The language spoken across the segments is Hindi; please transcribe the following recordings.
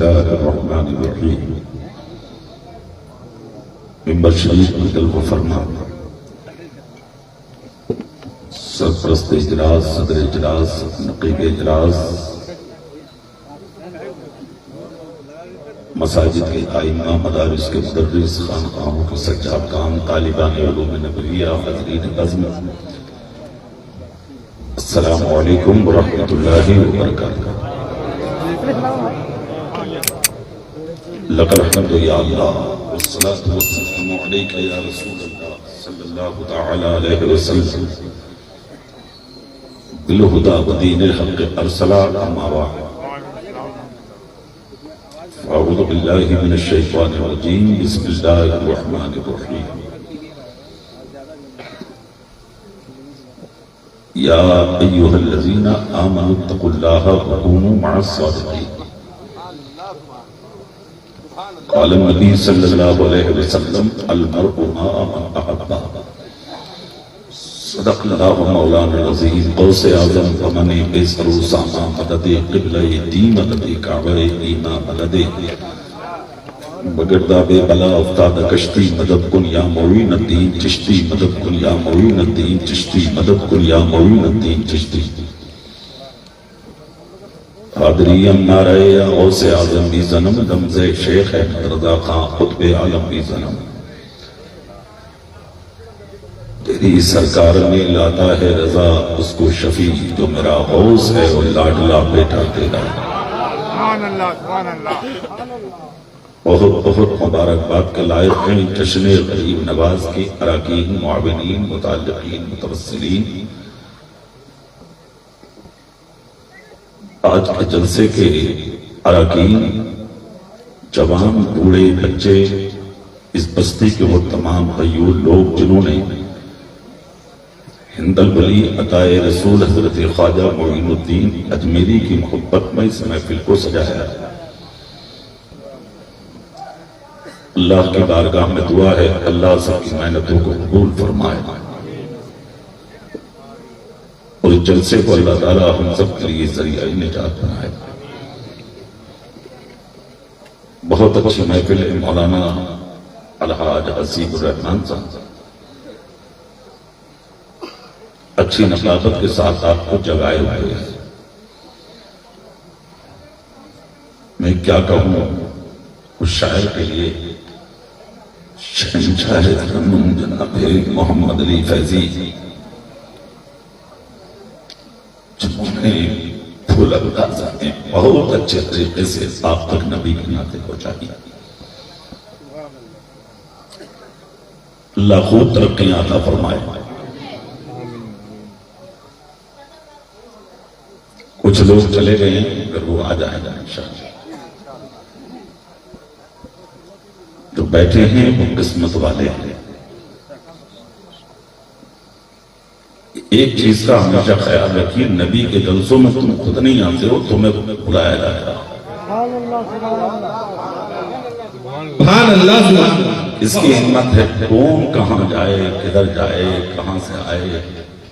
बिस्मिल्लाहिर्रहमानिर्रहीम। मिंबर शरीफ में दिल को फरमा सरपरस्त इजलास, सदर इजलास, नकीब इजलास, मसाजिद के आइम्मा, मदारिस के मुदर्रिस, खानकाहों के सज्जादगान, तालिबान उलूम नबविया, हज़रीन बज़्म, अस्सलामु अलैकुम व रहमतुल्लाहि व बरकातुहू। लक़द हम्दु या अल्लाह वस्सलातु वस्सलामु अलैका या रसूलल्लाह सल्लल्लाहु तआला अलैहि वसल्लम बिल हुदा व दीनिल हक़ अरसला अम्मा बाद। अऊज़ु बिल्लाहि मिनश शैतानिर रजीम। बिस्मिल्लाहिर रहमानिर रहीम। या अय्युहल्लज़ीना आमनुत्तक़ुल्लाहा व कूनू मअस-सादिक़ीन। क़ाल नबी सल्लल्लाहु अलैहि वसल्लम अल-मर्'ु मा'a मन अहब्बा। सदक़ल्लाहु मौलाना अज़ीम। ग़ौसे आज़म फ़मने बेसरू सामा मददे क़िबले दी मददे काबे ईमा मददे बगरदा बे बला उफ्ताद कश्ती मदद कुन या मौइन दीन चिश्ती मदद कुन या मौइन दीन चिश्ती मदद कुन या मौइन दीन चिश्ती। कादरियम नारे या गौसे आज़म भी ज़नम दमज़े शेख अहमद रज़ा खां ख़ुतबे आलम भी ज़नम। तेरी सरकार में लाता है रज़ा उसको शफी जो मेरा गौस है और लाडला बेटा तेरा। बहुत बहुत मुबारकबाद के लायक हैं जश्न गरीब नवाज के अराकीन, मुआविनीन, मुताल्लिकीन, मुतवस्सिलीन। आज के जलसे के अराकीन, जवान, बूढ़े, बच्चे, इस बस्ती के वो तमाम गयूर लोग जिन्होंने हिंदल वली अताए रसूल हजरत ख्वाजा मोइनुद्दीन अजमेरी की मोहब्बत में इस महफिल को सजाया। अल्लाह की बारगाह में दुआ है अल्लाह सबकी मेहनतों को कबूल फरमाए और इस जलसे को अल्लाह ताला हम सब के लिए जरिया निजात बनाए। बहुत अच्छी महफिल है। मौलाना अलहाज हसीबुर रहमान साहब अच्छी नफासत के साथ आपको जगाए हुए हैं। मैं क्या कहूं, उस शायर के लिए शहंशाह जनाब मोहम्मद अली फैजी जिन्होंने फूल अंदाज़ा में बहुत अच्छे तरीके से आप तक नबी के नाते पहुंचाई। अल्लाह खूब तरक्कियां अता फरमाए। कुछ लोग चले गए हैं, अगर वो आ जाएगा इंशाअल्लाह। जो बैठे हैं वो किस्मत वाले हैं। एक चीज का हमेशा ख्याल रखिए, नबी के जलसों में तुम खुद नहीं आते हो, तुम्हें बुलाया जाता है। इसकी हिम्मत है। कौन कहां जाए, किधर जाए, कहां से आए,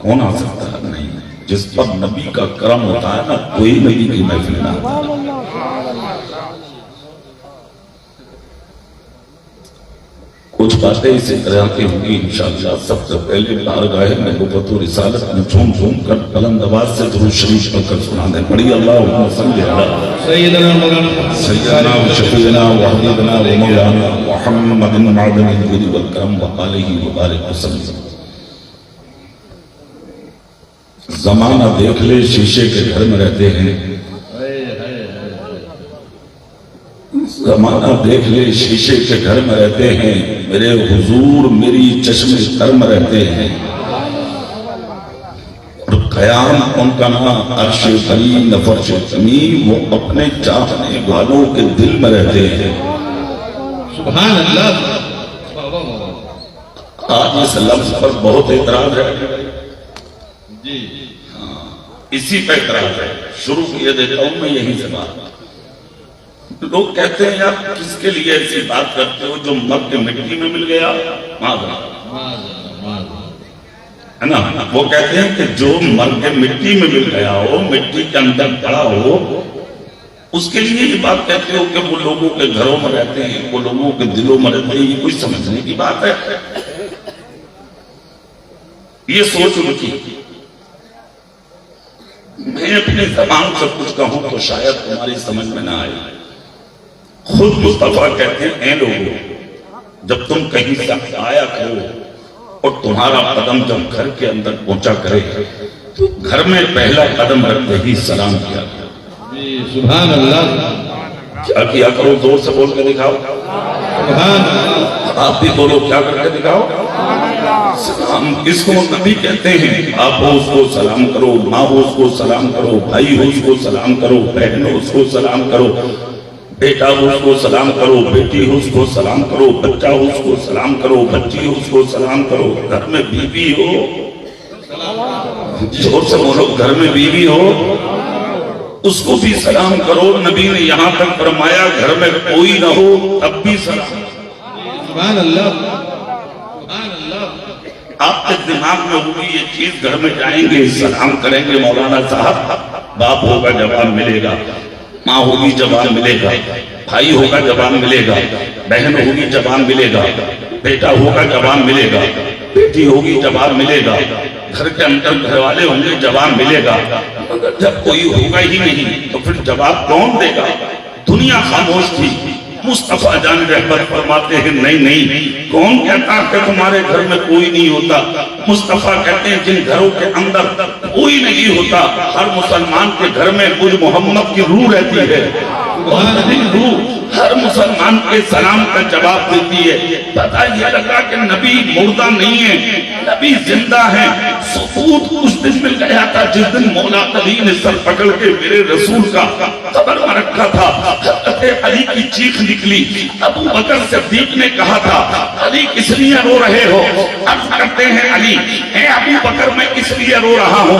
कौन आ सकता है? नहीं। जिस पर नबी का करम होता है ना, कोई नबी की महफिल ना आता। कुछ बातें इसी तरह की होंगी इंशाअल्लाह। सबसे पहले बारगाह में नबुव्वत और रिसालत में झूम झूम कर बुलंद आवाज से दुरूद शरीफ पढ़कर सुना दें। पढ़ी अल्लाहुम्मा सल्ली अला सय्यिदना व शफीना व हबीबना व मौलाना मुहम्मदिन मअदनिल जुद वल करम व आलिहि व बारिक वसल्लम। जमाना देख ले शीशे के घर में रहते हैं, जमाना देख ले शीशे के घर में रहते हैं, मेरे हुजूर मेरी चश्मे तर में रहते हैं। और कयाम उनका नाम अर्श बरी नफर्श जमी, वो अपने चाहने वालों के दिल में रहते हैं। सुभान अल्लाह। आज इस लफ्ज पर बहुत एतराज है जी। इसी पे एतराज है। शुरू किए देता हूं मैं यही से बात। लोग कहते हैं यार किसके लिए ऐसी बात करते हो जो मर के मिट्टी में मिल गया, है ना? वो कहते हैं कि जो मर के मिट्टी में मिल गया हो, मिट्टी के अंदर पड़ा हो, उसके लिए ये बात कहते हो कि वो लोगों के घरों में रहते हैं, वो लोगों के दिलों में रहते हैं, ये कोई समझने की बात है? ये सोच उनकी। मैं अपने जबान से कुछ कहूं तो शायद तुम्हारी समझ में ना आए। खुद मुस्तफा कहते हैं, ऐ लोगों, जब तुम कहीं से आया करो और तुम्हारा कदम जब घर के अंदर पहुंचा करे तो घर में पहला कदम रखते ही सलाम किया करो। सुभान अल्लाह। क्या किया करो? जोर से बोल के दिखाओ। सुभान अल्लाह। आप भी बोलो, क्या करके दिखाओ? सलाम। इसको नबी कहते हैं। आप हो उसको सलाम करो, माँ हो उसको सलाम करो, भाई हो उसको सलाम करो, बहन हो उसको सलाम करो, बेटा हो उसको सलाम करो, बेटी हो उसको सलाम करो, बच्चा हो उसको सलाम करो, बच्ची हो उसको सलाम करो, घर में बीवी हो, जोर से बोलो, घर में बीवी हो उसको भी सलाम करो। नबी ने यहाँ तक फरमाया घर में कोई ना हो तब भी सलाम। सुभान अल्लाह। सुभान अल्लाह। आपके दिमाग में होगी ये चीज, घर में जाएंगे सलाम करेंगे, मौलाना साहब बाप होगा जवाब मिलेगा, माँ होगी जवाब मिलेगा, भाई होगा जवाब मिलेगा, बहन होगी जवाब मिलेगा, बेटा होगा जवाब मिलेगा, बेटी होगी जवाब मिलेगा, घर के अंदर घर वाले होंगे जवाब मिलेगा। मगर जब कोई होगा ही नहीं तो फिर जवाब कौन देगा? दुनिया खामोश थी। मुस्तफा जान रहमत फरमाते हैं, नहीं नहीं, कौन कहता कि तुम्हारे घर में कोई नहीं होता? मुस्तफा कहते हैं, जिन घरों के अंदर कोई नहीं होता, हर मुसलमान के घर में मुझ मोहम्मद की रूह रहती है और नबी रूह हर मुसलमान के सलाम का जवाब देती है। पता यह लगा कि नबी मुर्दा नहीं है, नबी जिंदा है। सबूत उस दिन मिल गया था जिस दिन मौला अली ने सर पकड़ के मेरे रसूल का कब्र में रखा था। हज़रत अली की चीख निकली। अबू बकर सिद्दीक ने कहा था, अली किस लिए रो रहे हो? अर्ज करते हैं, अली ए अबू बकर, मैं इसलिए रो रहा हूँ,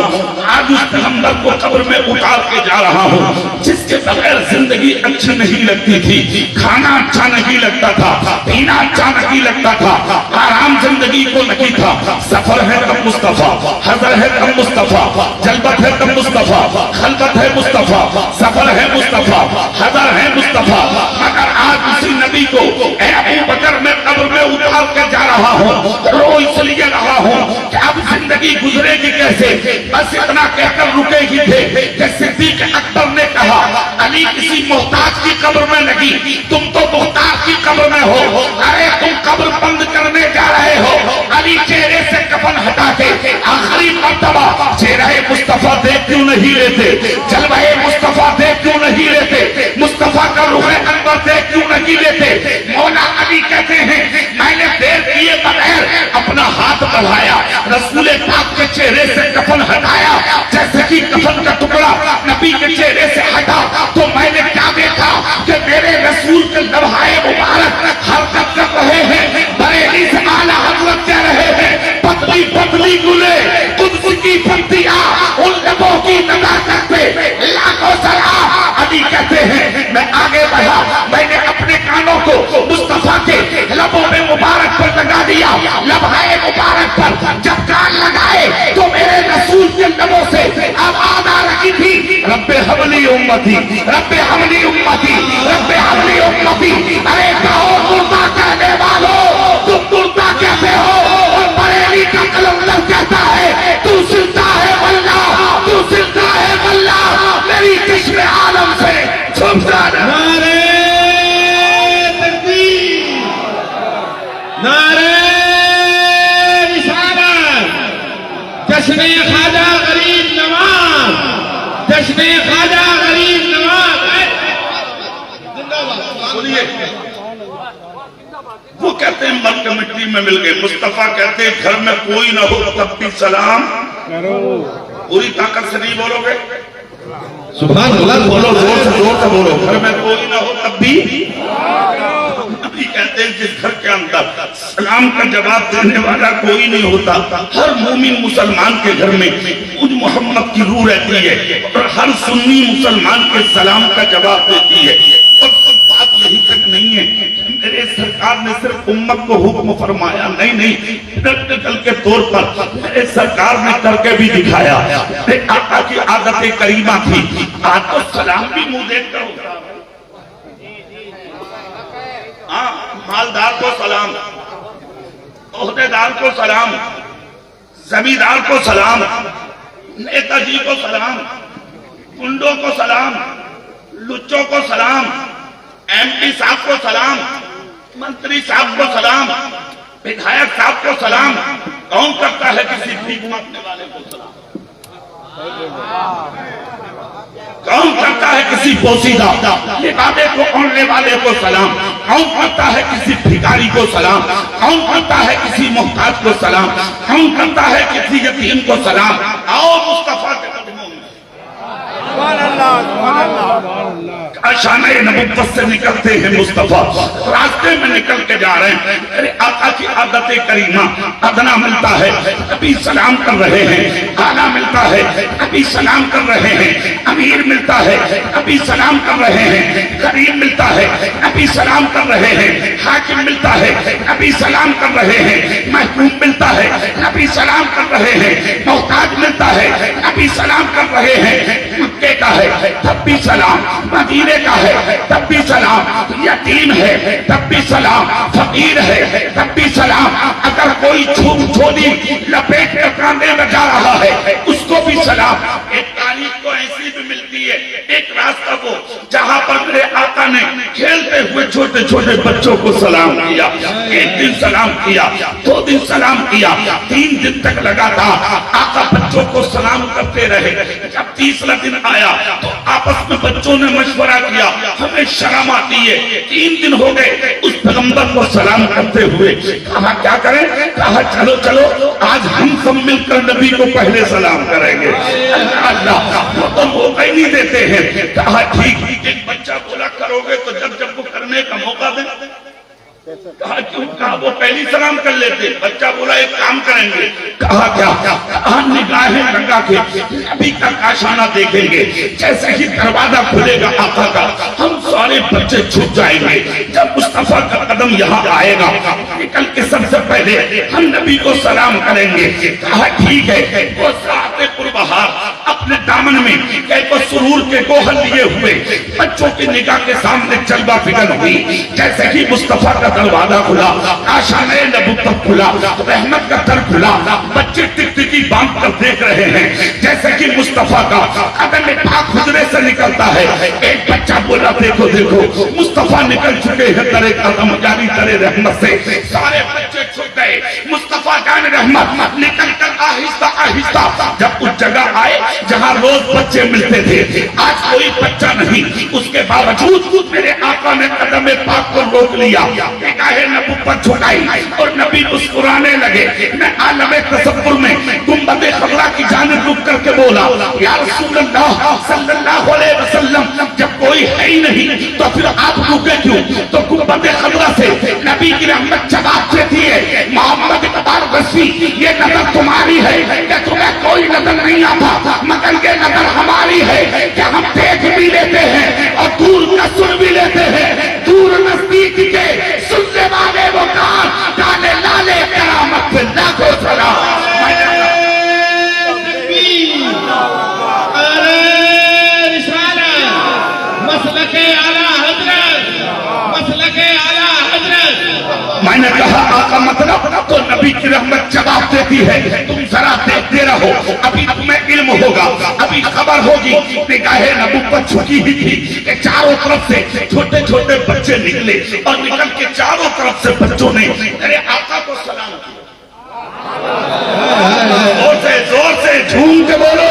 आज उस पैगंबर को कब्र में उतार के जा रहा हूँ जिसके बगैर जिंदगी अच्छी नहीं लगती थी, खाना अच्छा नहीं लगता था, पीना अच्छा नहीं लगता था, आराम जिंदगी को नहीं था। सफर है तब मुस्तफा, हजर है तब मुस्तफा, जलबत है तब मुस्तफा, खलबत है मुस्तफा, सफर है मुस्तफा, हजर है मुस्तफा। मगर आज उसी नबी को ए अबू बकर मैं कब्र में उतार के जा रहा हूँ, रो इसलिए रहा हूँ कि अब जिंदगी गुजरेगी कैसे? बस इतना कहकर रुके ही थे कि सिद्दीक अकबर ने कहा, अली किसी मोहताज की कब्र में नहीं, तुम तो मुहताज की कब्र में हो। अरे तुम कब्र बंद करने जा रहे हो। अली चेहरे से कफन हटा के आखिरी मर्तबा चेहरे मुस्तफा देख क्यों नहीं लेते? जलवाए मुस्तफा देख क्यों नहीं लेते? मुस्तफा का रुखे अनवर देख क्यों नहीं लेते? मौला अली कहते हैं, मैंने देर किए बगैर अपना हाथ बढ़ाया, रसूल पाक के चेहरे से कफन हटाया। जैसे कि कफन का टुकड़ा नबी के चेहरे से हटा तो मैंने क्या देखा कि मेरे रसूल के लम्हाए मुबारक हरकत कर रहे हैं। बरेली से आला हजरत कह रहे हैं, पतली पतली गुले कुद्स की पत्तियां, उन लबों की नजाकत पे लाखों सलाम। अली कहते हैं, मैं आगे बढ़ा, मैंने अपने कानों को मुस्तफा के लबों में मुबारक पर लगा दिया। लम्हाए मुबारक पर जब कान लगाए तो मेरे रसूल के लबों से आवाज आ रही थी, रब्बे हमली उम्मती, रब्बे हमली उम्मती, रब्बे हमली उम्मती। अरे कहो मुर्दा कहने वालों, तुम मुर्दा कहते हो और बरेली का कलंदर कहता है तू जिंदा है वल्लाह, तू जिंदा है वल्लाह। मेरी चश्मे आलम से झुमता नारे तकबीर, नारे रिसालत, जश्न ख्वाजा गरीब नवाज, जश्न ख्वाजा गरीब नवाज। वो कहते हैं मर के मिट्टी में मिल गए। मुस्तफा कहते हैं घर में कोई ना हो तब भी सलाम करो। पूरी ताकत से नहीं बोलोगे? सुभान अल्लाह। बोलो, जोर से बोलो। घर में कोई ना हो तब भी नबी कहते हैं, जिस घर के अंदर सलाम का जवाब देने वाला कोई नहीं होता, हर मोमिन मुसलमान के घर में मुझ मोहम्मद की रूह रहती है और हर सुन्नी मुसलमान के सलाम का जवाब देती है। और बात यही तक नहीं है, मेरे सरकार ने सिर्फ उम्मत को हुक्म फरमाया, नहीं नहीं, प्रैक्टिकल के तौर पर मेरे सरकार ने करके भी दिखाया। आका की आदत करीमा थी, आज तो सलाम भी मुंह देख कर मालदार को सलाम, ओहदेदार को सलाम, जमींदार को सलाम, नेताजी को सलाम, गुंडों को सलाम, लुच्चों को सलाम, एमपी साहब को सलाम, मंत्री साहब को सलाम, विधायक साहब को सलाम। कौन करता है किसी भीख मांगने वाले को सलाम? कौन करता है किसी पोसीदा लिबादे को ओढ़ने वाले को सलाम? कौन करता है किसी भिखारी को सलाम? कौन करता है किसी मोहताज को सलाम? कौन करता है किसी यतीम को सलाम? आओ मुस्तफा के कदमों में। आशाने नबुव्वत से निकलते हैं मुस्तफा, रास्ते में निकल के जा रहे हैं। अरे आका की आदत करीमा, अदना मिलता है कभी सलाम कर रहे हैं, आला मिलता है कभी सलाम कर रहे हैं, अमीर मिलता है कभी सलाम कर रहे हैं, गरीब मिलता है कभी सलाम कर रहे हैं, हाकिम मिलता है कभी सलाम कर रहे हैं, महकूम मिलता है कभी सलाम कर रहे हैं, मोहताज मिलता है कभी सलाम कर रहे हैं। मक्के का है तब भी सलाम, मदीने का है तब भी सलाम, यतीम है तब भी सलाम, फकीर है तब भी सलाम। अगर कोई छोटी लपेट कर कांधे में जा रहा है उसको भी सलाम। एक तारीख को ऐसी भी मिलती है, एक रास्ता वो जहां पर मेरे आका ने खेलते हुए छोटे छोटे बच्चों को सलाम किया। एक दिन सलाम किया, 2 दिन सलाम किया, 3 दिन तक लगातार आका बच्चों को सलाम करते रहे। जब 30वां दिन आया तो आपस में बच्चों ने मशवरा किया, हमें शर्म आती है, 3 दिन हो गए उस पैगंबर को सलाम करते हुए। कहा क्या करें? कहा चलो चलो आज हम सब मिलकर नबी को पहले सलाम करेंगे। अल्लाह वो तो मौका ही नहीं देते हैं। कहा ठीक। एक बच्चा बोला करोगे तो जब वो करने का मौका दे। कहा क्यों? कहा वो पहली सलाम कर लेते। बच्चा बोला एक काम करेंगे। कहा क्या? कहा निगाहें लगा के नबी का काशाना देखेंगे, जैसे ही दरवाजा खुलेगा आका का हम सारे बच्चे छुप जाएंगे। जब मुस्तफा का कदम यहाँ आएगा निकल के सबसे पहले हम नबी को सलाम करेंगे। कहा ठीक है। वो साते पुरबहार अपने दामन में एक सुरूर के गोहल लिए हुए बच्चों की निगाह के सामने चलवा फिगल हुई। जैसे ही मुस्तफा का दरवाजा खुला, आशाने नबुव्वत खुला, रहमत का दर खुला, बच्चे टिकटिकी बांध कर देख रहे हैं। जैसे कि मुस्तफा का कदम पाक हुजरे से निकलता है, एक बच्चा बोला देखो देखो मुस्तफा निकल चुके हैं तेरे कदम जारी तेरे रहमत से। सारे बच्चे छुप गए। मुस्तफा जान रहमत निकल कर आहिस्ता आहिस्ता जब उस जगह आए जहाँ रोज बच्चे मिलते थे, आज कोई बच्चा नहीं। उसके बावजूद मेरे आका ने कदम पाक को रोक लिया, निगाहे नबुव्वत झुकाई और नबी मुस्कुराने लगे। मैं आलमे तसव्वुर में गुंबदे खबरा की जानिब रुक करके बोला, या रसूलल्लाह सल्लल्लाहु अलैहि वसल्लम, जब कोई है ही नहीं तो फिर आप रुके क्यों? तो गुंबदे खबरा से नबी की रहमत जवाब देती है, मोहम्मद इकबाल बसी ये नजर तुम्हारी है क्या? तुम्हें कोई नजर नहीं आता, मगर ये नजर हमारी है कि हम देख भी लेते हैं और दूर का सुन भी लेते हैं। दूर नजदीक के सुनने वाले वो कान काले लाले करामत पे लाखों सलाम। मैंने कहा आका मतलब तो नबी की रहमत जवाब देती है, तुम जरा देखते रहो, अभी तुम्हें इल्म होगा, अभी खबर होगी। निगाहे नबुव्वत झुकी ही थी कि चारों तरफ से छोटे छोटे बच्चे निकले और निकल के चारों तरफ से बच्चों ने मेरे आका को सलाम किया। जोर से झूम के बोलो।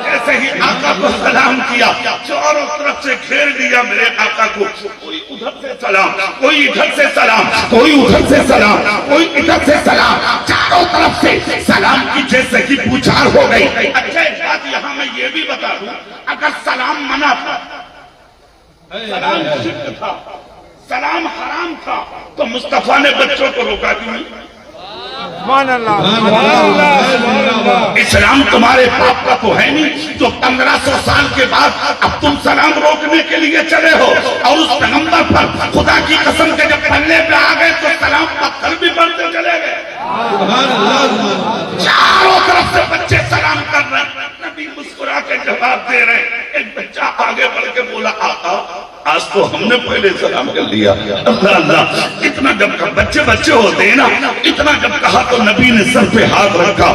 जैसे ही आका को सलाम किया, चारों तरफ से घेर दिया मेरे आका को। कोई उधर से सलाम, कोई इधर से सलाम, कोई उधर से सलाम, कोई इधर से सलाम, चारों तरफ से सलाम की जैसे कि पुकार हो गई। अच्छा एक बात यहाँ मैं ये भी बता दूं, अगर सलाम मना था, सलाम शिर्क था, सलाम हराम था, तो मुस्तफा ने बच्चों को रोका क्यों? इस्लाम तुम्हारे बाप का तो है नहीं जो 1500 साल के बाद अब तुम सलाम रोकने के लिए चले हो। और उस पैगंबर पर खुदा की कसम के जब पल्ले पे आ गए तो सलाम पत्थर भी बढ़ते चले गए। चारों तरफ से बच्चे सलाम कर रहे हैं, नबी मुस्कुरा के जवाब दे रहे हैं। एक बच्चा आगे बढ़ के बोला, आका आज तो हमने पहले सलाम कर लिया। अल्लाह अल्लाह, इतना जब बच्चे बच्चे होते हैं ना, इतना जब कहा तो नबी ने सर पे हाथ रखा,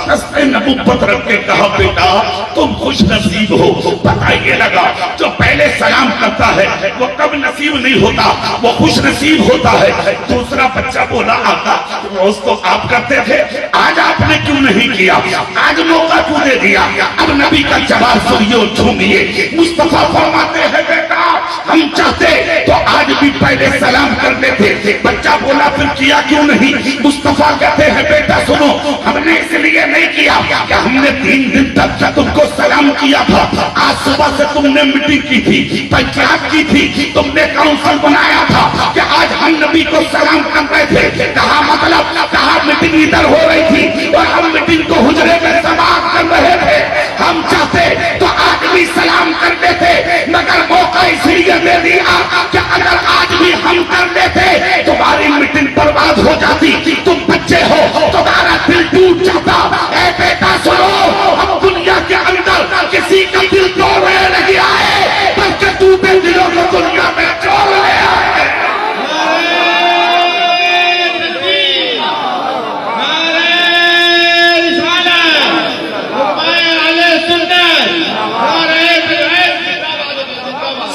दस्ते नबुव्वत रख के कहा बेटा तुम खुश नसीब हो। पता ये लगा जो पहले सलाम करता है वो कब नसीब नहीं होता, वो खुश नसीब होता है। दूसरा बच्चा बोला आता रोज तो आप करते थे, आज आपने क्यों नहीं किया, आज मौका क्यों दे दिया। अब नबी का जवाब सुनिए, झूमिए। मुस्तफा फरमाते हैं बेटा हम चाहते तो आज भी पहले सलाम करते थे। बच्चा बोला फिर किया क्यों नहीं। मुस्तफा कहते हैं बेटा सुनो, हमने इसलिए नहीं किया कि हमने 3 दिन तक तुमको सलाम किया था। आज सुबह से तुमने मीटिंग की थी, पंचायत की थी, तुमने काउंसिल बनाया था कि आज हम नबी को सलाम कर रहे थे। कहा मतलब कहा मीटिंग इधर हो रही थी और हम मीटिंग को हुजरे में समाप्त कर रहे थे। हम चाहते तो आज भी सलाम करते थे, मगर मौका इसलिए दे दिया कि अगर आज भी हम कर देते तुम्हारी मीटिंग बर्बाद हो जाती। तुम बच्चे हो, तुम्हारा दिल टूट जाता। ऐ बेटा सुनो, हम दुनिया के अंदर किसी का दिल तोड़ने नहीं आए, बल्कि टूटे दिलों को दुनिया में जोड़ने आए।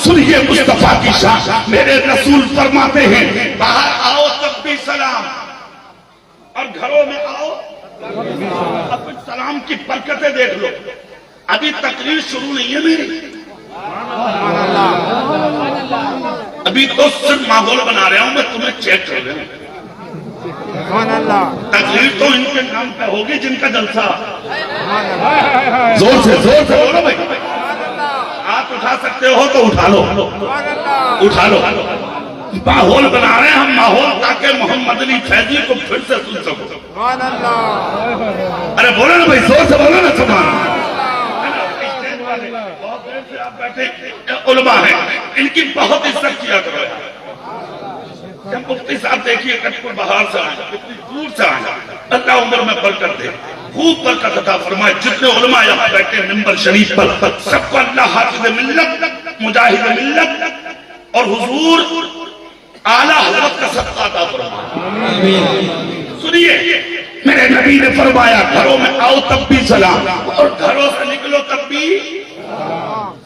सुनिए मुस्तफा की शान, मेरे रसूल फरमाते हैं बाहर आओ तब भी सलाम और घरों में आओ। अब सलाम की बरकतें देख लो। अभी तकरीर शुरू नहीं है मेरी, अभी तो सिर्फ माहौल बना रहा हूं मैं, तुम्हें चेक कर रहा हूं। तकरीर तो इनके नाम पे होगी जिनका जलसा। जोर से बोलो भाई। हाथ उठा सकते हो तो उठा लो, उठा लो। माहौल बना रहे हैं हम, माहौल ताकि मोहम्मद अली फैजी को फिर से सुन सको। अरे बोलो ना भाई, जोर से बोलो ना। सुभान बहुत देर से आप बैठे उलमा है, इनकी बहुत इज्जत किया करो। जब मुफ्ती साहब देखिए कटपुर बाहर से आए, कितनी दूर से आए, अल्लाह उम्र में बरकत दे, खूब बरकत अता फरमाए। जितने उलमा यहाँ बैठे मिंबर शरीफ पर, सबको अल्लाह हाफिज़ मिल्लत, मुजाहिद मिल्लत और हुजूर आला हज़रत का सदका अता फरमाए। सुनिए, मेरे नबी ने फरमाया घरों में आओ तब भी सलाम और घरों से निकलो तब भी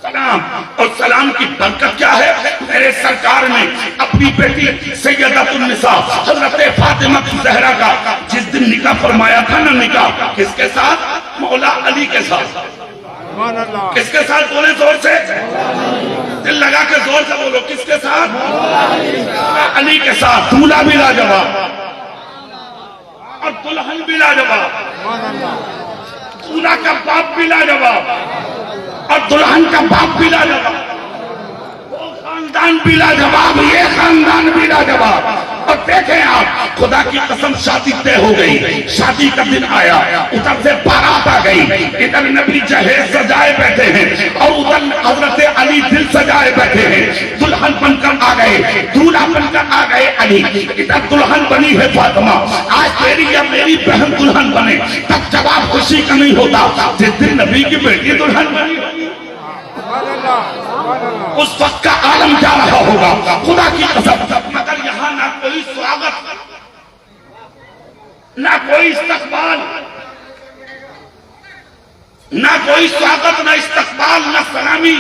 सलाम। और सलाम की बरकत क्या है, मेरे सरकार ने अपनी बेटी सैयदतुन्निसा हजरत फातिमा ज़हरा का जिस दिन निकाह फरमाया था ना, निकाह किसके साथ, मौला अली के साथ। किसके साथ बोले जोर से, दिल लगा के जोर से बोलो, किसके साथ, अली के साथ। दूल्हा भी लाजवाब और दुल्हन भी लाजवाब, दूल्हा का बाप भी लाजवाब और दुल्हन का बाप भी लाजवाब, वो खानदान भी लाजवाब, ये खानदान भी लाजवाब। और देखें आप, खुदा की कसम शादी तय हो गई, शादी का दिन आया, उधर से बारात आ गई, इधर नबी जहेज सजाए बैठे हैं और उधर हजरत अली दिल सजाए बैठे हैं। दुल्हन बनकर आ गए, दूल्हा बनकर आ गए अली, इधर दुल्हन बनी है फातिमा। आज तेरी या मेरी बहन दुल्हन बने तब जवाब खुशी का नहीं होता, जिस दिन नबी की बेटी दुल्हन बनी उस वक्त का आलम जा रहा होगा, खुदा की कसम। मगर यहाँ ना कोई स्वागत, ना कोई इस्तकबाल, ना कोई स्वागत, ना इस्तकबाल, ना सलामी,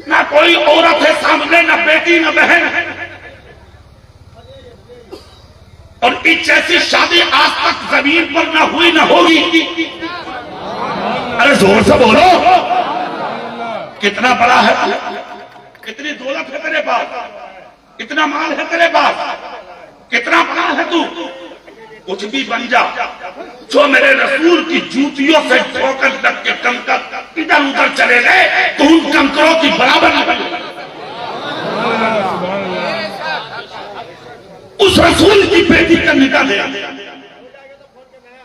ना कोई औरत है सामने, ना बेटी ना बहन। और इस जैसी शादी आज तक जमीन पर ना हुई ना होगी। अरे जोर से बोलो, कितना बड़ा है, कितनी दौलत है तेरे पास, कितना माल है तेरे पास, कितना बड़ा है तू, कुछ भी बन जा। जो मेरे रसूल की जूतियों से ठोकर लग के कंकर इधर उधर चले गए तो उन कंकरों की बराबर न बने। उस रसूल की बेटी का निकाह दे।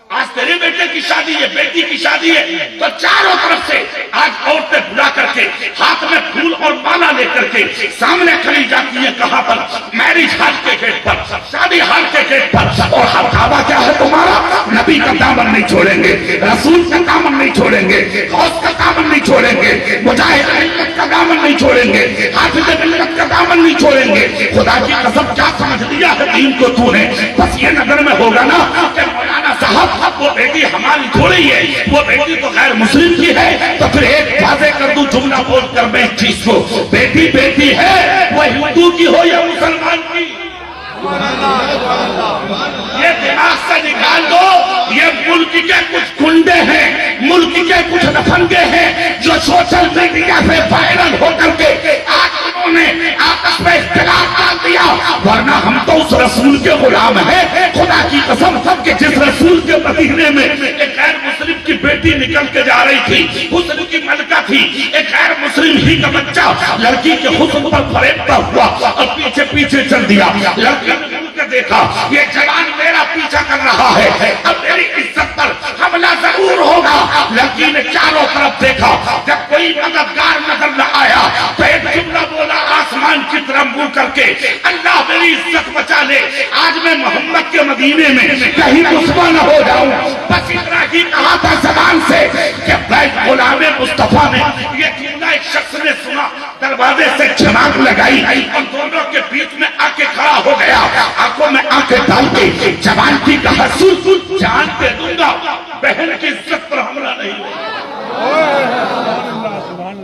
आज तेरे बेटे की शादी है, बेटी की शादी है, तो चारों तरफ से आज औरतें बुला करके हाथ में फूल और माला लेकर के सामने खड़ी जाती है। कहां पर, मैरिज हॉल के गेट पर, शादी हॉल के गेट पर। और हल्कावा क्या है तुम्हारा, नबी का दामन नहीं छोड़ेंगे, रसूल का दामन नहीं छोड़ेंगे, गौस का दामन नहीं छोड़ेंगे, मुजाहिद का दामन नहीं छोड़ेंगे, हाफिज मिल्लत का दामन नहीं छोड़ेंगे। खुदा की कसम क्या समझ लिया है दीन को तूने? बस ये नजर में होगा ना कि मौलाना साहब वो बेटी हमारी थोड़ी है, वो बेटी तो गैर मुस्लिम की है, तो फिर एक वाजे कर दूं जुमला बोल कर मैं इस चीज को, बेटी बेटी है, वो हिंदू की हो या मुसलमान की, ये दिमाग से निकाल दो। ये मुल्क के कुछ गुंडे हैं, मुल्क के कुछ नफंगे हैं जो सोशल मीडिया पे वायरल होकर के आज उन्होंने आपस में इख्तिलाफ डाल दिया, वरना हम तो उस रसूल के गुलाम हैं। खुदा की कसम सबके जिस रसूल के मदीने में एक गैर मुस्लिम की बेटी निकल के जा रही थी, हुस्न की मलका थी, एक गैर मुस्लिम ही का बच्चा लड़की के हुस्न पर फरेबता हुआ और पीछे पीछे चल दिया। लड़की ने देखा ये जवान मेरा पीछा कर रहा है, अब मेरी इज्जत पर हमला जरूर होगा। लड़की ने चारों तरफ देखा, जब कोई मददगार नजर न आया तो एक जुमला बोला आसमान की तरफ मुंह करके, अल्लाह मेरी इज्जत बचा ले, आज मैं मोहम्मद के मदीने में कहीं रुस्वा न हो जाऊं। बस इतना ही कहा था जबान से कि गुलामे मुस्तफा ने ये जुमला एक शख्स ने सुना, दरवाजे से झमाक लगाई और दोनों के बीच में आके खड़ा हो गया, आंखों में आंखें डाल के जवान की कहा सुन जान दे दूंगा, बहन की इज्जत पर हमला नहीं होगा।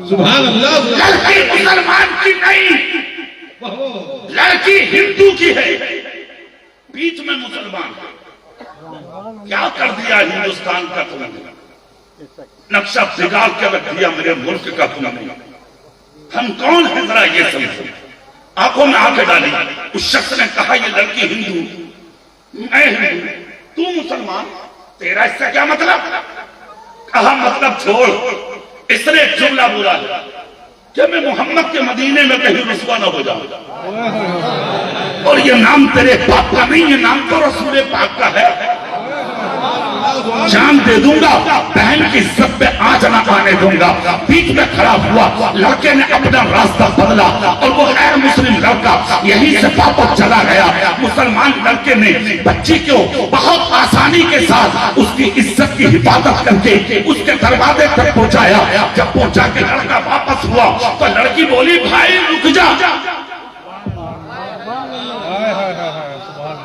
सुभान अल्लाह। लड़की मुसलमान की नहीं, लड़की हिंदू की है, बीच में मुसलमान। क्या कर दिया हिंदुस्तान का तुमने? नक्शा बिगाड़ के रख दिया मेरे मुल्क का तुमने। हम कौन है जरा ये समझो। आंखों में आंखें डाली, उस शख्स ने कहा ये लड़की हिंदू, मैं हिंदू, तू मुसलमान, तेरा इससे क्या मतलब? कहा मतलब छोड़। इसने जुमला बोला कि मैं मोहम्मद के मदीने में कहीं रुस्वा न हो जाऊं, और ये नाम तेरे बाप का नहीं, ये नाम तो रसूल पाक का है। जान दे दूंगा, बहन की इज्जत पे आंच न आने दूंगा। बीच में खड़ा हुआ लड़के ने अपना रास्ता बदला और वो गैर मुस्लिम लड़का यहीं से वापस चला गया। मुसलमान लड़के ने बच्ची को बहुत आसानी के साथ उसकी इज्जत की हिफाजत करके उसके दरवाजे तक पहुंचाया। जब पहुंचा के लड़का वापस हुआ तो लड़की बोली भाई रुक जा।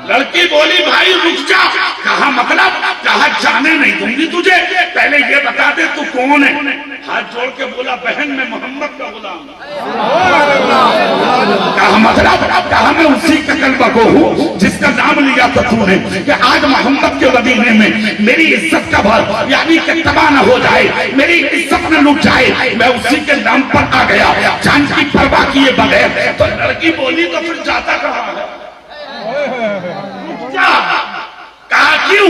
लड़की बोली भाई रुक जा। कहा मतलब? कहा जाने नहीं दूंगी तुझे, पहले ये बता दे तू कौन है। हाथ जोड़ के बोला बहन मैं मोहम्मद का गुलाम। कहा मतलब? कहा मैं उसी का कलमा को हूँ जिसका नाम लिया था तूने कि आज मोहम्मद के मदीने में मेरी इज्जत का भर यानी कि तबाह न हो जाए, मेरी इज्जत न लुट जाए, मैं उसी के नाम पर आ गया जान की परवाह किए बगैर। तो लड़की बोली तो फिर जाता कहाँ है? कहा क्यों?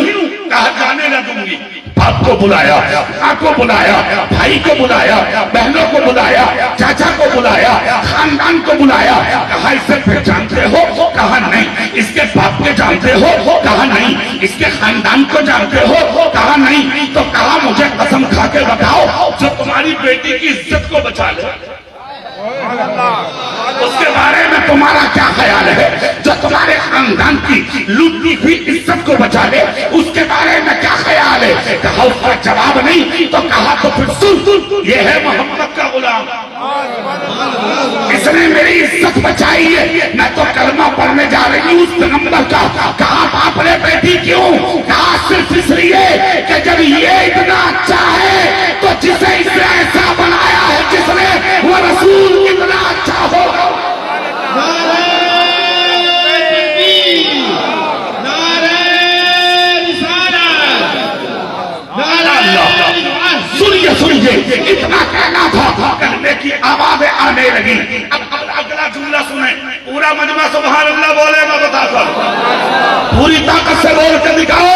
कहा जाने न दूंगी। बाप को बुलाया, माँ को बुलाया, भाई को बुलाया, बहनों को बुलाया, चाचा को बुलाया, खानदान को बुलाया। कहा इसे पहचानते हो? कहा नहीं। इसके बाप के जानते हो? कहा नहीं। इसके खानदान को जानते हो? कहा नहीं। तो कहा मुझे कसम खा के बताओ जो तुम्हारी बेटी की इज्जत को बचा ले, उसके बारे में तुम्हारा क्या ख्याल है? जो तुम्हारे खानदान की लूटी हुई इज्जत को बचा ले, उसके बारे में क्या ख्याल है? कहा उसका जवाब नहीं। तो कहा तो फिर सुन, ये है मोहम्मद का गुलाम, इसने मेरी इज्जत बचाई है, मैं तो कलमा पढ़ने जा रही हूँ उस पैगंबर का। कहा बाप ने बेटी क्यों? कहा सिर्फ इसलिए कि जब ये इतना अच्छा है तो जिसे इसने ऐसा बनाया है, जिसने वो रसूल कितना अच्छा हो। सुनिए सुनिए, इतना कहना था, कहने की आवाजें आने लगी। अब अगला जुमला सुने, पूरा मजमा सुभान अल्लाह बोलेगा, बता कर पूरी ताकत से बोल के दिखाओ।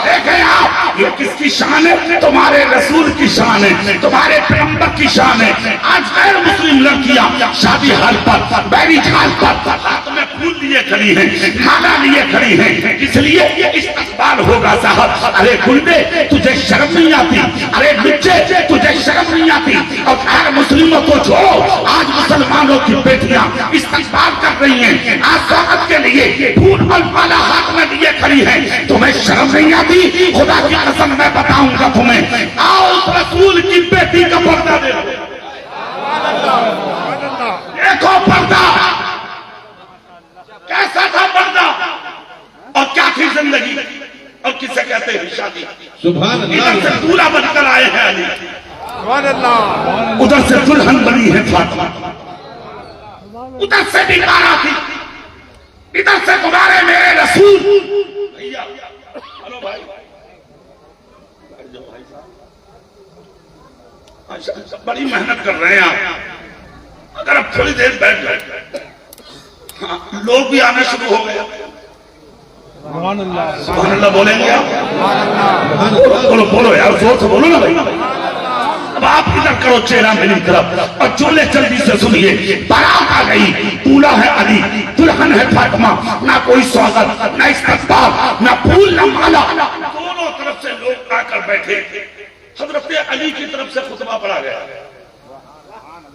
देखें आप, ये किसकी शान है? तुम्हारे रसूल की शान है, तुम्हारे पैगंबर की शान है। आज गैर मुस्लिम लड़कियां शादी हाल पर, मैरिज हाल पर हाथ में फूल लिए खड़ी हैं, माला लिए खड़ी हैं, इसलिए ये इस्तकबाल होगा साहब। अरे गुंडे तुझे शर्म नहीं आती? अरे बच्चे तुझे शर्म नहीं आती? और गैर मुस्लिमों को छोड़ो, आज मुसलमानों की बेटियां इस्तकबाल कर रही हैं, आज स्वागत के लिए फूल और माला हाथ में लिए खड़ी हैं। तुम्हें शर्म नहीं आती? खुदा की कसम मैं बताऊंगा तुम्हें। आओ उस रसूल की बेटी का पर्दा दे दो। देखो पर्दा कैसा था, पर्दा और क्या थी जिंदगी, और किसे कहते हैं शादी। सुभान इधर से अल्लाह। दूल्हा बनकर आए हैं अली, सुभान अल्लाह। उधर से दुल्हन बनी है फातिमा, उधर से भी बारा थी, इधर से तुम्हारे मेरे रसूल। भैया हेलो भाई, अच्छा, बड़ी मेहनत कर रहे हैं आप, अगर अब थोड़ी देर बैठ जाए। हाँ, लोग भी आना शुरू हो गए। सुभान अल्लाह। सुभान अल्लाह बोलेंगे आप? सुभान अल्लाह। बोलो बोलो यार, जोर से बोलो ना भाई। अब आप इधर करो चेहरा मेरी तरफ, और चोले जल्दी से सुनिए। बारात आ गई, दूल्हा है अली, दुल्हन है फातिमा, ना कोई स्वागत, ना इस्तकबाल, ना फूल, ना माला, दोनों तरफ से लोग आकर बैठे। हजरत अली की तरफ से खुतबा पढ़ा गया,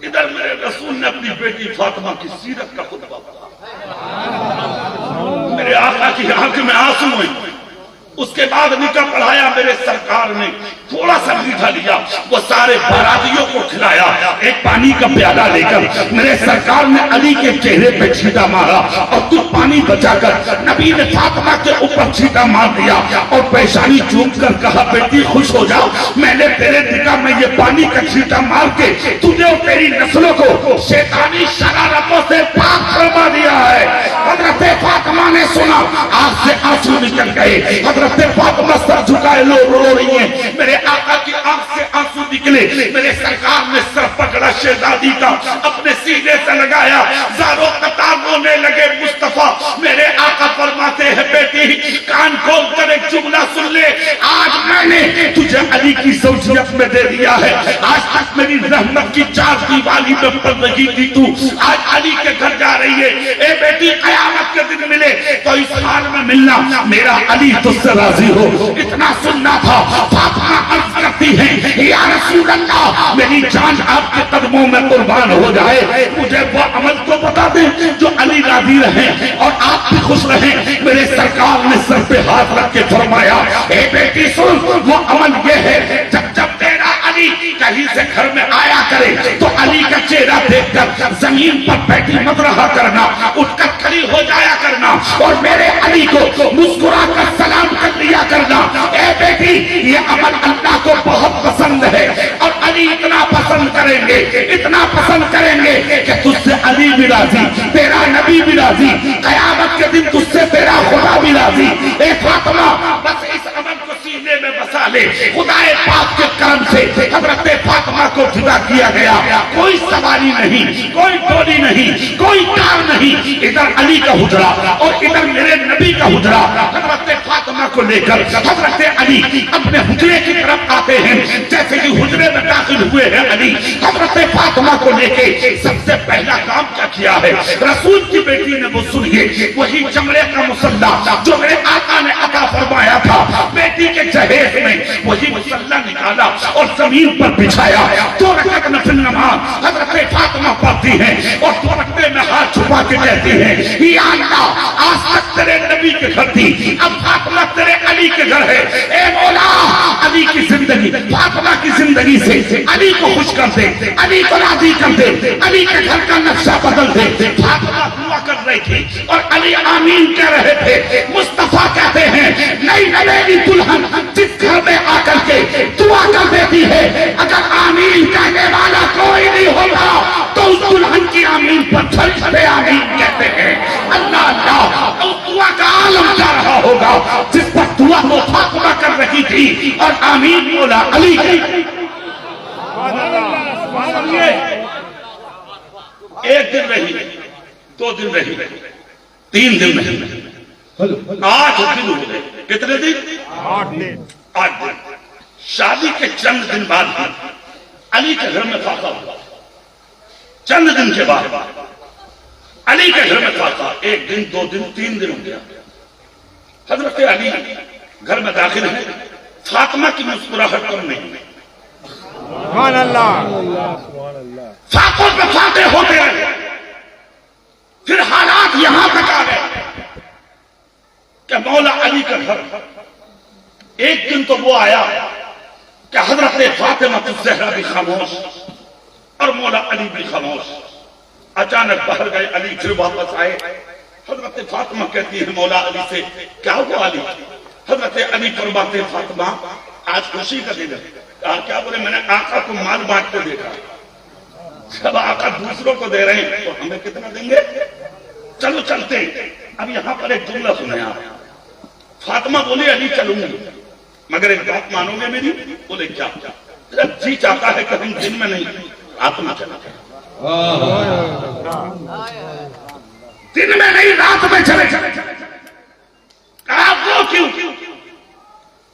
इधर मेरे रसूल ने अपनी बेटी फातिमा की सीरत का खुतबा पढ़ा। मेरे आका की आंख में आंसू हुए। उसके बाद निकाह पढ़ाया मेरे सरकार ने, थोड़ा सा मीठा लिया, वो सारे बारातियों को खिलाया। एक पानी का प्याला लेकर मेरे सरकार ने अली के चेहरे पे छींटा मारा, और कुछ पानी बचाकर नबी ने फातिमा के ऊपर छींटा मार दिया, और पेशानी चूम कर कहा, बेटी खुश हो जाओ, मैंने तेरे निकाह में ये पानी का छींटा मार के तुझे और तेरी नस्लों को शैतानी शरारतों से पाक फरमा दिया है। हजरत फातिमा ने सुना, आंख से आंसू निकल गए। हजरत फातिमा सर झुकाए रो रही है, मेरे आका की आंख से आंसू निकले। मेरे सरकार ने सर पकड़ा शहजादी का, अपने सीने से लगाया, ज़ारों कतार रोने लगे। मुस्तफा मेरे आका फरमाते हैं, बेटी कान खोल कर एक जुमला सुन ले, आज मैंने तुझे अली की ज़ौजियत में दे दिया है। आज तक मेरी रहमत की चार दीवारी में पड़ रही थी तू, आज अली के घर जा रही है। ए बेटी कयामत के दिन मिले तो इस हाल में मिलना, मेरा अली तुझसे राजी हो, इतना सुनना था। फातिमा अर्ज करती है, या रसूल अल्लाह, मेरी जान आपके कदमों में कुर्बान हो जाए, मुझे वो अमल तो बता दे जो अली राजी रहे और आप भी खुश रहे। मेरे सरकार ने सर पे हाथ रख के फरमाया, ए बेटी सुन, वो अमल ये है, जब जब तेरा अली कहीं से घर में आया करे तो अली का चेहरा देखकर जमीन पर बैठी मत रहा करना, उठकर खड़ी हो जाया करना, और मेरे अली को मुस्कुरा कर सलाम कर दिया करना। ए बेटी ये अमल अल्लाह को बहुत पसंद है, और अली इतना पसंद करेंगे, इतना पसंद करेंगे कि तुझसे अली भी राजी, तेरा नबी भी राजी, कयामत के दिन तुझसे तेरा खुदा भी राजी। ए फातिमा बस इस अमल को सीने में बसा ले। खुदाए पाक के करम से हजरत फातिमा को फिदा किया गया। कोई सवारी नहीं, कोई डोली नहीं, कोई कार नहीं, इधर अली का हुजरा और इधर मेरे नबी का हुजरा। हजरत फातिमा को लेकर हजरत अली अपने हुजरे की तरफ आते हैं। जैसे कि हुजरे में दाखिल हुए हैं अली, हजरत फातिमा को लेके सबसे पहला काम क्या किया है, रसूल की बेटी ने वो सुनिए, वही चमड़े का मुसल्ला जो मेरे आका ने अता फरमाया था, बेटी के जहेज में वही मुसल्ला निकाला और जमीन पर बिछाया। 2 रकात नफिल नमाज हजरत फातिमा पढ़ती हैं, और 2 रकात में हाथ छुपा के कहती हैं, या अल्लाह, आज तक तेरे नबी के घर थी, अब फातिमा तेरे अली के घर है। ए मौला, अली की जिंदगी, फातिमा की जिंदगी से अली को खुश कर दे, अली को राजी कर दे, अली के घर का नक्शा बदल दे। फातिमा दुआ कर रही थी और अली आमीन कह रहे थे। मुस्तफा कहते हैं, नई नवेली दुल्हन जिस घर में आकर के दुआ कर देती है, अगर आमीन कहने वाला कोई नहीं होगा तो उस दुल्हन की आमीन पर छलछले आमीन कहते हैं। अल्लाह अल्लाह, उस दुआ का आलम जा रहा होगा जिस पर दुआ तो फातिमा कर रही थी, और आमीन बोला अली। एक दिन रही, 2 दिन रही, 3 दिन रही, 8 दिन हो गए। कितने दिन? 8 दिन। 8 दिन। शादी के चंद दिन बाद अली के घर में फाका हुआ। चंद दिन के बाद अली के घर में फाका। 1 दिन, 2 दिन, 3 दिन हो गया। हजरत अली घर में दाखिल है, फातिमा की मुस्कुराहट कम नहीं। सुभान अल्लाह। फाकों पे फाके होते रहे, फिर हालात यहां तक आ गए कि मौला अली का घर। एक दिन तो वो आया कि हजरत फातिमा ज़हरा भी खामोश, और मौला अली भी खामोश। अचानक बाहर गए अली, फिर वापस आए। हजरत फातिमा कहती है मौला अली से, क्या हुआ अली? हजरत अली फरमाते, फातिमा आज खुशी का दिन है। कहा क्या? बोले मैंने आका को माल बांटते देखा। जब आका दूसरों को दे रहे हैं तो हमें कितना देंगे? चलो चलते हैं। अब यहां पर एक जुमला सुने आप। फातिमा बोली अली चलूंगी, मगर एक बात मानोगे मेरी? बोले क्या? जी चाहता है कि हम दिन में नहीं रात में चला, दिन में नहीं रात में चले। कहा वो क्यों?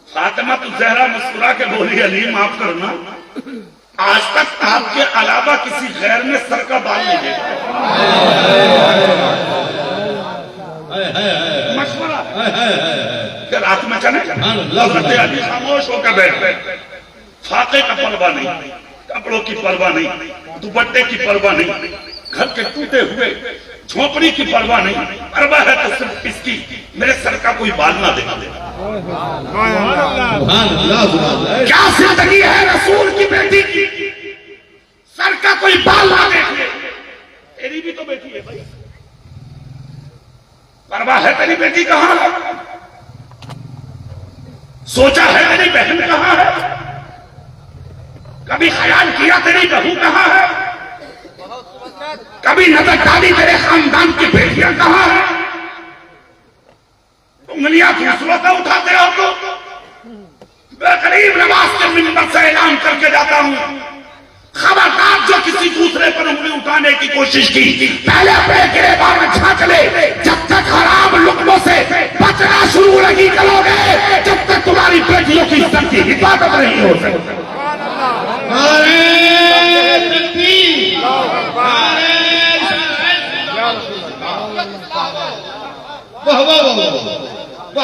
फातिमा तो जहरा मुस्कुरा के बोली अली माफ करना, आज तक आपके अलावा किसी गैर ने सर का बाल नहीं देखा। मशवरा कि रात में चले। हजरत अली खामोश होकर बैठ गए। फाके का परवाह नहीं, कपड़ों की परवाह नहीं, दुपट्टे की परवाह नहीं, घर के टूटे हुए झोपड़ी की परवाह नहीं। परवाह है तो सिर्फ इसकी, मेरे सर का कोई बाल ना देखा दे। क्या जिंदगी है रसूल की बेटी की, सर का कोई बाल ना देखे। तेरी भी तो बेटी है भाई, परवाह है तेरी बेटी कहां है? सोचा है तेरी बहन कहां है? कभी ख्याल किया तेरी बहू कहां है? कभी नजर डाली तेरे खानदान की बेटियां कहां है? उंगलियां दूसरों से उठाते हो तो मैं गरीब नवाज के मिंबर से ऐलान करके जाता हूं, खबरदार जो किसी दूसरे पर उंगली उठाने की कोशिश की, पहले अपने गिरेबान में झांक ले। जब तक हराम लुकमों से बचना शुरू नहीं करोगे, जब तक तुम्हारी बेटियों की इज्जत की हिफाजत नहीं हो सकती।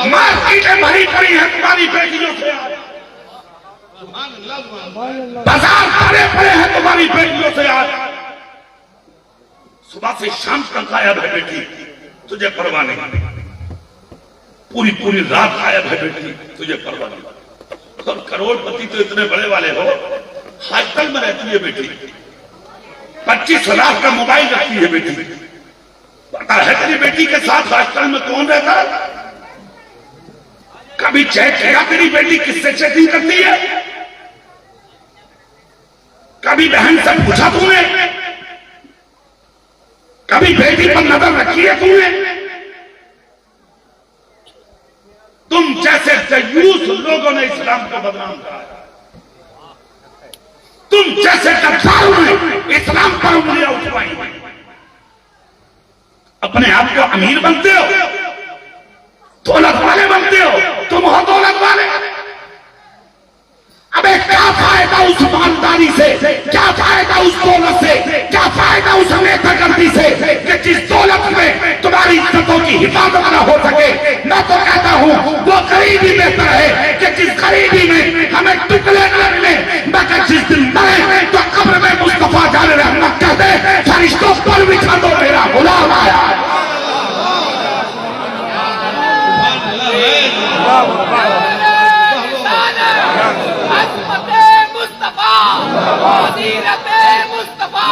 मार्केटें भरी पड़ी है तुम्हारी बेटियों से, बाजार भरे पड़े हैं तुम्हारी बेटियों से। आज सुबह से शाम तक गायब है बेटी, तुझे परवाह नहीं। पूरी पूरी रात गायब है बेटी, तुझे परवाह नहीं। और करोड़पति तो इतने बड़े वाले हो, हॉस्टल में रहती है बेटी, 25,000 का मोबाइल रखती है बेटी। पता है तेरी बेटी के साथ हॉस्टल में कौन रहता है? कभी चेक किया तेरी बेटी किससे चेटिंग करती है? कभी बहन से पूछा तूने? कभी बेटी पर नजर रखी है तूने? तुम जैसे दयूस लोगों ने इस्लाम को बदनाम करा, तुम जैसे गद्दारों ने इस्लाम पर उंगलियां उठवाई। अपने आप को अमीर बनते हो, दौलत वाले बनते हो, तुम हो दौलत वाले। अबे क्या फायदा उस ईमानदारी से, क्या फायदा उस दौलत से, क्या फायदा उस नेतागर्दी से कि जिस दौलत में तुम्हारी इज्जतों की हिफाजत न हो सके। मैं तो कहता हूं वो गरीबी बेहतर है कि जिस गरीबी में हमें टुकड़े न मिले, मगर जिस दिन मरे तो कब्र में मुस्तफा जाने रहमत कह दे, फरिश्तों पर बिठा दो मेरा गुलाम आया। मुस्तफा